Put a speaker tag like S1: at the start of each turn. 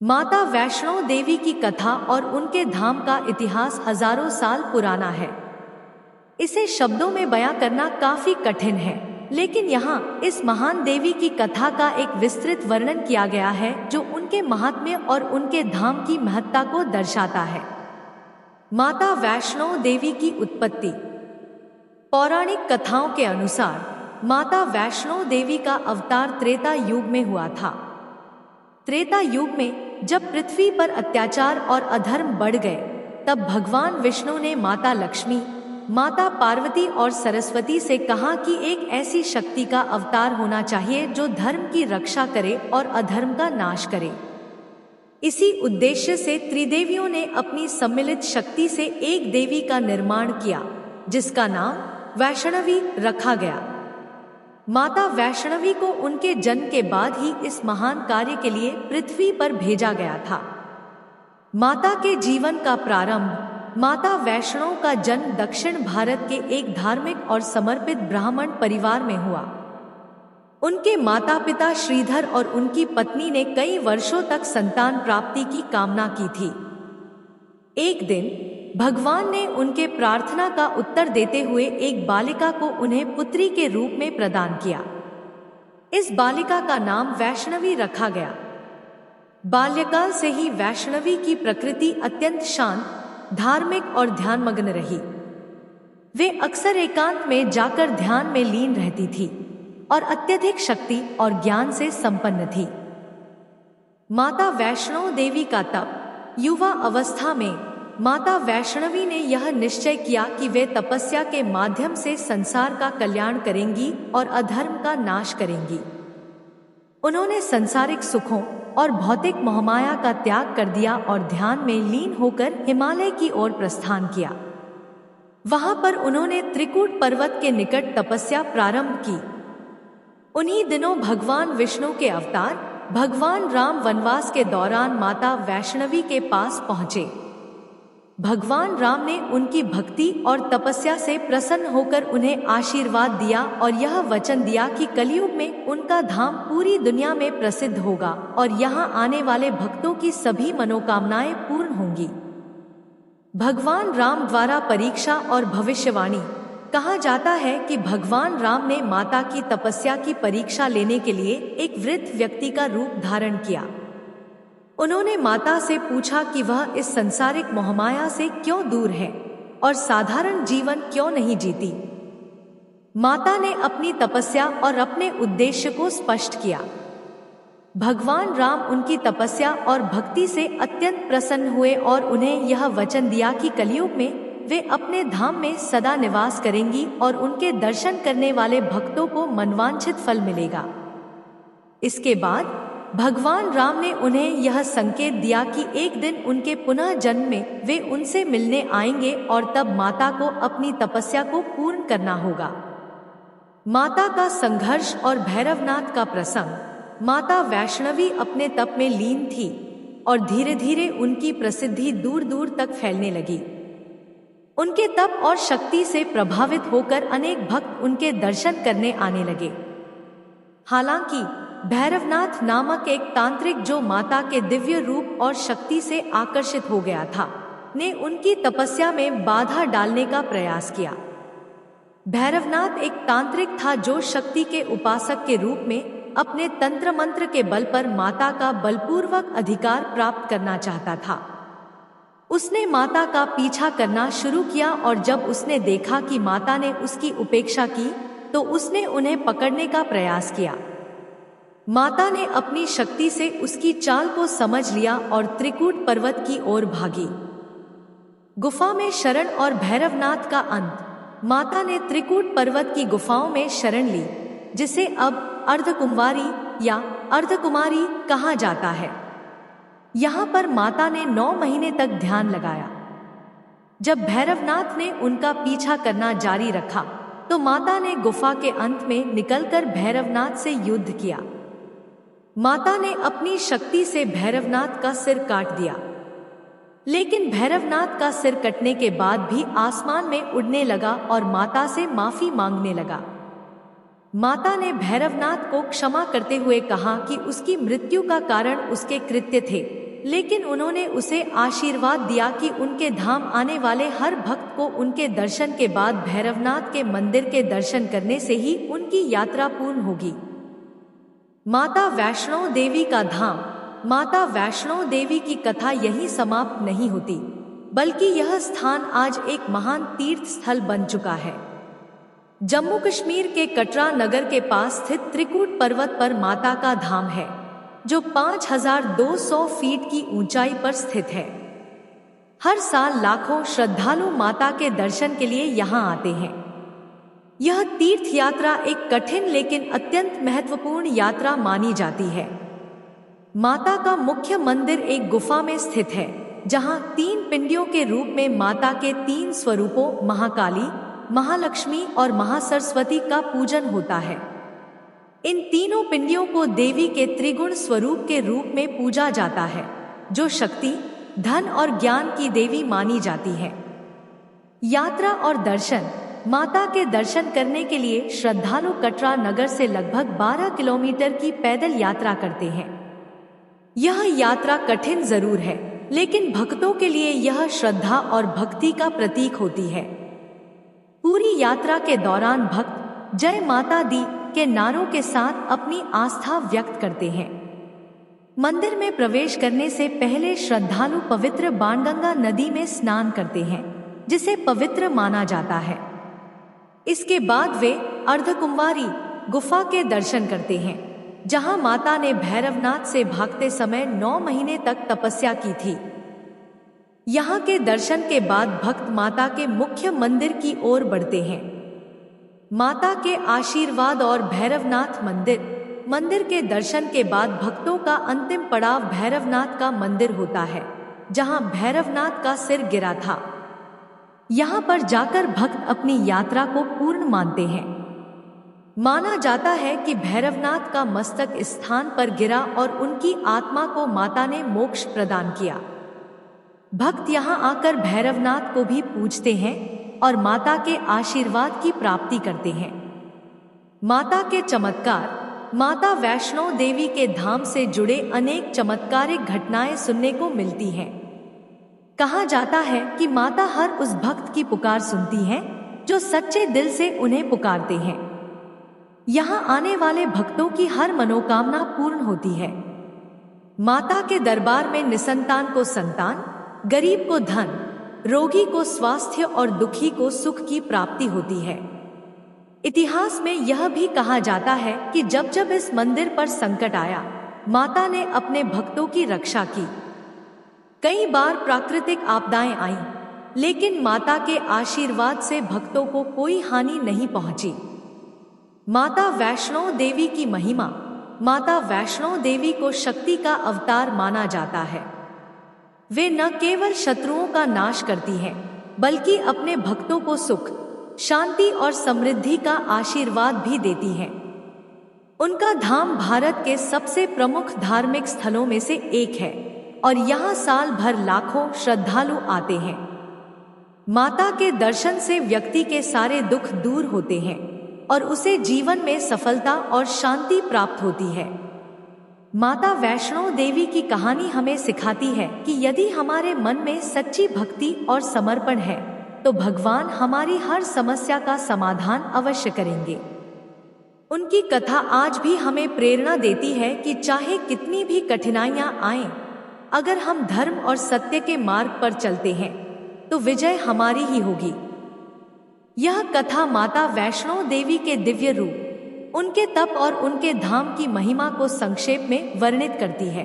S1: माता वैष्णो देवी की कथा और उनके धाम का इतिहास हजारों साल पुराना है। इसे शब्दों में बयां करना काफी कठिन है, लेकिन यहाँ इस महान देवी की कथा का एक विस्तृत वर्णन किया गया है जो उनके महात्म्य और उनके धाम की महत्ता को दर्शाता है। माता वैष्णो देवी की उत्पत्ति। पौराणिक कथाओं के अनुसार माता वैष्णो देवी का अवतार त्रेता युग में हुआ था। त्रेता युग में जब पृथ्वी पर अत्याचार और अधर्म बढ़ गए, तब भगवान विष्णु ने माता लक्ष्मी, माता पार्वती और सरस्वती से कहा कि एक ऐसी शक्ति का अवतार होना चाहिए जो धर्म की रक्षा करे और अधर्म का नाश करे। इसी उद्देश्य से त्रिदेवियों ने अपनी सम्मिलित शक्ति से एक देवी का निर्माण किया, जिसका नाम वैष्णवी रखा गया। माता वैष्णवी को उनके जन्म के बाद ही इस महान कार्य के लिए पृथ्वी पर भेजा गया था। माता के जीवन का प्रारंभ। माता वैष्णो का जन्म दक्षिण भारत के एक धार्मिक और समर्पित ब्राह्मण परिवार में हुआ। उनके माता पिता श्रीधर और उनकी पत्नी ने कई वर्षों तक संतान प्राप्ति की कामना की थी। एक दिन भगवान ने उनके प्रार्थना का उत्तर देते हुए एक बालिका को उन्हें पुत्री के रूप में प्रदान किया। इस बालिका का नाम वैष्णवी रखा गया। बाल्यकाल से ही वैष्णवी की प्रकृति अत्यंत शांत, धार्मिक और ध्यानमग्न रही। वे अक्सर एकांत में जाकर ध्यान में लीन रहती थी और अत्यधिक शक्ति और ज्ञान से संपन्न थी। माता वैष्णो देवी का तप। युवा अवस्था में माता वैष्णवी ने यह निश्चय किया कि वे तपस्या के माध्यम से संसार का कल्याण करेंगी और अधर्म का नाश करेंगी। उन्होंने सांसारिक सुखों और भौतिक मोहमाया का त्याग कर दिया और ध्यान में लीन होकर हिमालय की ओर प्रस्थान किया। वहां पर उन्होंने त्रिकूट पर्वत के निकट तपस्या प्रारंभ की। उन्हीं दिनों भगवान विष्णु के अवतार भगवान राम वनवास के दौरान माता वैष्णवी के पास पहुंचे। भगवान राम ने उनकी भक्ति और तपस्या से प्रसन्न होकर उन्हें आशीर्वाद दिया और यह वचन दिया कि कलयुग में उनका धाम पूरी दुनिया में प्रसिद्ध होगा और यहाँ आने वाले भक्तों की सभी मनोकामनाएं पूर्ण होंगी। भगवान राम द्वारा परीक्षा और भविष्यवाणी। कहा जाता है कि भगवान राम ने माता की तपस्या की परीक्षा लेने के लिए एक वृद्ध व्यक्ति का रूप धारण किया। उन्होंने माता से पूछा कि वह इस संसारिक मोहमाया से क्यों दूर है और साधारण जीवन क्यों नहीं जीती। माता ने अपनी तपस्या और अपने उद्देश्य को स्पष्ट किया। भगवान राम उनकी तपस्या और भक्ति से अत्यंत प्रसन्न हुए और उन्हें यह वचन दिया कि कलयुग में वे अपने धाम में सदा निवास करेंगी और उनके दर्शन करने वाले भक्तों को मनवांछित फल मिलेगा। इसके बाद भगवान राम ने उन्हें यह संकेत दिया कि एक दिन उनके पुनः जन्म में वे उनसे मिलने आएंगे और तब माता को अपनी तपस्या को पूर्ण करना होगा। माता का संघर्ष और भैरवनाथ का प्रसंग। माता वैष्णवी अपने तप में लीन थी और धीरे धीरे उनकी प्रसिद्धि दूर दूर तक फैलने लगी। उनके तप और शक्ति से प्रभावित होकर अनेक भक्त उनके दर्शन करने आने लगे। हालांकि भैरवनाथ नामक एक तांत्रिक जो माता के दिव्य रूप और शक्ति से आकर्षित हो गया था, ने उनकी तपस्या में बाधा डालने का प्रयास किया। भैरवनाथ एक तांत्रिक था जो शक्ति के उपासक के रूप में अपने तंत्र मंत्र के बल पर माता का बलपूर्वक अधिकार प्राप्त करना चाहता था। उसने माता का पीछा करना शुरू किया और जब उसने देखा कि माता ने उसकी उपेक्षा की, तो उसने उन्हें पकड़ने का प्रयास किया। माता ने अपनी शक्ति से उसकी चाल को समझ लिया और त्रिकूट पर्वत की ओर भागी। गुफा में शरण और भैरवनाथ का अंत। माता ने त्रिकूट पर्वत की गुफाओं में शरण ली, जिसे अब अर्धकुंवारी या अर्धकुमारी कहा जाता है। यहाँ पर माता ने 9 महीने तक ध्यान लगाया। जब भैरवनाथ ने उनका पीछा करना जारी रखा, तो माता ने गुफा के अंत में निकलकर भैरवनाथ से युद्ध किया। माता ने अपनी शक्ति से भैरवनाथ का सिर काट दिया, लेकिन भैरवनाथ का सिर कटने के बाद भी आसमान में उड़ने लगा और माता से माफी मांगने लगा। माता ने भैरवनाथ को क्षमा करते हुए कहा कि उसकी मृत्यु का कारण उसके कृत्य थे, लेकिन उन्होंने उसे आशीर्वाद दिया कि उनके धाम आने वाले हर भक्त को उनके दर्शन के बाद भैरवनाथ के मंदिर के दर्शन करने से ही उनकी यात्रा पूर्ण होगी। माता वैष्णो देवी का धाम। माता वैष्णो देवी की कथा यहीं समाप्त नहीं होती, बल्कि यह स्थान आज एक महान तीर्थ स्थल बन चुका है। जम्मू कश्मीर के कटरा नगर के पास स्थित त्रिकूट पर्वत पर माता का धाम है, जो 5200 फीट की ऊंचाई पर स्थित है। हर साल लाखों श्रद्धालु माता के दर्शन के लिए यहाँ आते हैं। यह तीर्थ यात्रा एक कठिन लेकिन अत्यंत महत्वपूर्ण यात्रा मानी जाती है। माता का मुख्य मंदिर एक गुफा में स्थित है, जहाँ 3 पिंडियों के रूप में माता के 3 स्वरूपों महाकाली, महालक्ष्मी और महासरस्वती का पूजन होता है। इन तीनों पिंडियों को देवी के त्रिगुण स्वरूप के रूप में पूजा जाता है, जो शक्ति, धन और ज्ञान की देवी मानी जाती है। यात्रा और दर्शन। माता के दर्शन करने के लिए श्रद्धालु कटरा नगर से लगभग 12 किलोमीटर की पैदल यात्रा करते हैं। यह यात्रा कठिन जरूर है, लेकिन भक्तों के लिए यह श्रद्धा और भक्ति का प्रतीक होती है। पूरी यात्रा के दौरान भक्त जय माता दी के नारों के साथ अपनी आस्था व्यक्त करते हैं। मंदिर में प्रवेश करने से पहले श्रद्धालु पवित्र बाणगंगा नदी में स्नान करते हैं, जिसे पवित्र माना जाता है। इसके बाद वे अर्धकुंवारी गुफा के दर्शन करते हैं, जहां माता ने भैरवनाथ से भागते समय 9 महीने तक तपस्या की थी। यहाँ के दर्शन के बाद भक्त माता के मुख्य मंदिर की ओर बढ़ते हैं। माता के आशीर्वाद और भैरवनाथ मंदिर के दर्शन के बाद भक्तों का अंतिम पड़ाव भैरवनाथ का मंदिर होता है, जहां भैरवनाथ का सिर गिरा था। यहाँ पर जाकर भक्त अपनी यात्रा को पूर्ण मानते हैं। माना जाता है कि भैरवनाथ का मस्तक इस स्थान पर गिरा और उनकी आत्मा को माता ने मोक्ष प्रदान किया। भक्त यहाँ आकर भैरवनाथ को भी पूजते हैं और माता के आशीर्वाद की प्राप्ति करते हैं। माता के चमत्कार। माता वैष्णो देवी के धाम से जुड़े अनेक चमत्कारिक घटनाएं सुनने को मिलती हैं। कहा जाता है कि माता हर उस भक्त की पुकार सुनती हैं जो सच्चे दिल से उन्हें पुकारते हैं। यहाँ आने वाले भक्तों की हर मनोकामना पूर्ण होती है। माता के दरबार में निसंतान को संतान, गरीब को धन, रोगी को स्वास्थ्य और दुखी को सुख की प्राप्ति होती है। इतिहास में यह भी कहा जाता है कि जब जब इस मंदिर पर संकट आया, माता ने अपने भक्तों की रक्षा की। कई बार प्राकृतिक आपदाएं आईं, लेकिन माता के आशीर्वाद से भक्तों को कोई हानि नहीं पहुंची। माता वैष्णो देवी की महिमा। माता वैष्णो देवी को शक्ति का अवतार माना जाता है। वे न केवल शत्रुओं का नाश करती हैं, बल्कि अपने भक्तों को सुख, शांति और समृद्धि का आशीर्वाद भी देती हैं। उनका धाम भारत के सबसे प्रमुख धार्मिक स्थलों में से एक है और यहाँ साल भर लाखों श्रद्धालु आते हैं। माता के दर्शन से व्यक्ति के सारे दुख दूर होते हैं और उसे जीवन में सफलता और शांति प्राप्त होती है। माता वैष्णो देवी की कहानी हमें सिखाती है कि यदि हमारे मन में सच्ची भक्ति और समर्पण है, तो भगवान हमारी हर समस्या का समाधान अवश्य करेंगे। उनकी कथा आज भी हमें प्रेरणा देती है कि चाहे कितनी भी कठिनाइयां आएं, अगर हम धर्म और सत्य के मार्ग पर चलते हैं तो विजय हमारी ही होगी। यह कथा माता वैष्णो देवी के दिव्य रूप, उनके तप और उनके धाम की महिमा को संक्षेप में वर्णित करती है।